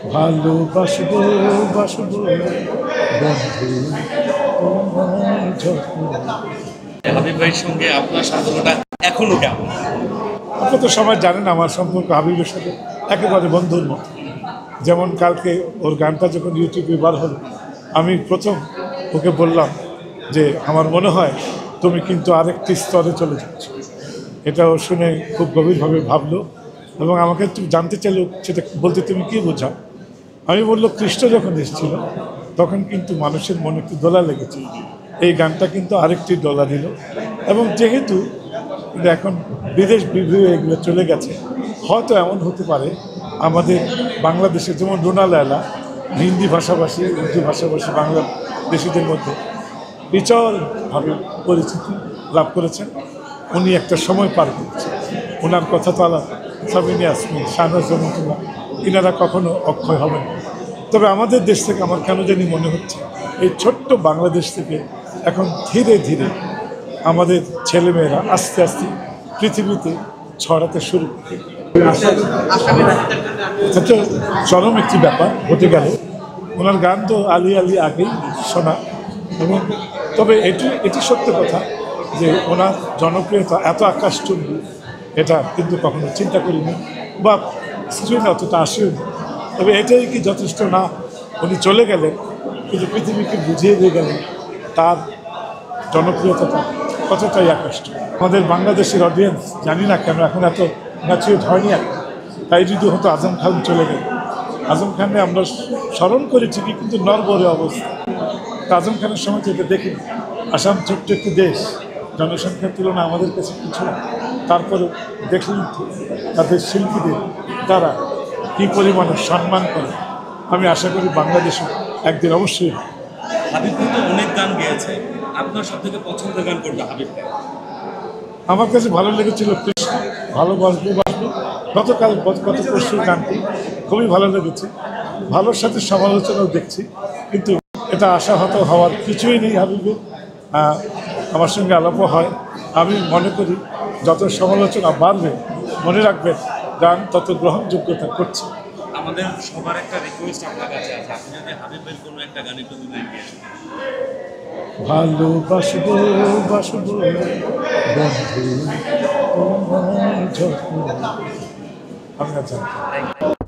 ভালোবাসবো বাসবো বন্ধু তোমার যত্ন। হাবিব ভাইয়ের সঙ্গে আপনার সম্পর্কটা এখনো কেমন? আপনি তো সবাই জানেন আমার সম্পর্ক হাবিবের সাথে একেবারে বন্ধুর মতো। যেমন কালকে ওর গানটা যখন ইউটিউবে বার হলো, আমি প্রথম ওকে বললাম যে আমার মনে হয় তুমি কিন্তু আরেকটি স্তরে চলে যাচ্ছ। এটাও শুনে খুব গভীরভাবে ভাবলো এবং আমাকে একটু জানতে চাইলো সেটা বলতে তুমি কী বোঝাও। আমি বললো কৃষ্ণ যখন এসেছিল তখন কিন্তু মানুষের মনে একটু দোলা লেগেছে, এই গানটা কিন্তু আরেকটি ডলা দিল। এবং যেহেতু এখন বিদেশ বিভূয়ে এগুলো চলে গেছে, হয়তো এমন হতে পারে আমাদের বাংলাদেশে যেমন রুনা লায়লা হিন্দি ভাষাভাষী উর্দু ভাষাভাষী বাংলাদেশিদের মধ্যে বিচলভাবে পরিচিতি লাভ করেছেন। উনি একটা সময় পার করেছেন, ওনার কথা তো আলাদা। সাবিনা ইয়াসমিন, শাহনাজ রহমতুল্লাহ, এনারা কখনো অক্ষয় হবেন। তবে আমাদের দেশ থেকে আমার কেন জানি মনে হচ্ছে এই ছোট্ট বাংলাদেশ থেকে এখন ধীরে ধীরে আমাদের ছেলেমেয়েরা আস্তে আস্তে পৃথিবীতে ছড়াতে শুরু করে। এটা তো চরম একটি ব্যাপার হতে গেল। ওনার গান তো আলি আলি আগেই শোনা, এবং তবে এটি সত্য কথা যে ওনার জনপ্রিয়তা এত আকাশচুম্বী এটা কিন্তু কখনো চিন্তা করিনি বা স্ক্রিনে অতটা আসেও। তবে এটাই কি যথেষ্ট না, উনি চলে গেলেন কিন্তু পৃথিবীকে বুঝিয়ে দিয়ে গেলেন তার জনপ্রিয়তাটা কতটাই আকাশচুম্বী। আমাদের বাংলাদেশের অডিয়েন্স জানি না কেন এখন এত ম্যাচুরেট হয়নি এখন। তাই যদি হতো আজম খান চলে গেল, আজম খানকে আমরা স্মরণ করি ঠিকই কিন্তু নরবরে অবস্থা। আজম খানের সময় যেটা দেখি, আসাম ছোট্ট একটি দেশ, জনসংখ্যার তুলনায় আমাদের কাছে কিছু না, তারপরে দেখলেন তাদের শিল্পীদের তারা কী পরিমাণে সম্মান করে। আমি আশা করি বাংলাদেশে একদিন অবশ্যই। হাবিব ভাই তো অনেক গান গেয়েছে, আপনার সব থেকে পছন্দের গান কোনটা হাবিব ভাই? আমার কাছে ভালো লেগেছিল কৃষ্ণ, ভালোবাসবো বাসবো, গতকাল গত পরশুর গানটি খুবই ভালো লেগেছে। ভালোর সাথে সমালোচনাও দেখছি, কিন্তু এটা আশাহত হওয়ার কিছুই নেই। হাবিবের আমার সঙ্গে আলাপও হয়। আমি মনে করি যত সমালোচনা বাড়বে, মনে রাখবেন গান তত গ্রহণযোগ্যতা করছে। আমাদের সবার একটা রিকোয়েস্ট আপনার কাছে আছে, আপনি যদি হাবিব ভাইয়ের কোনো একটা গান একটু দুলাইন দিয়ে আসেন। ভালোবাসবো বাসবো বন্ধু তোমার যত্ন। আমি জানতাম।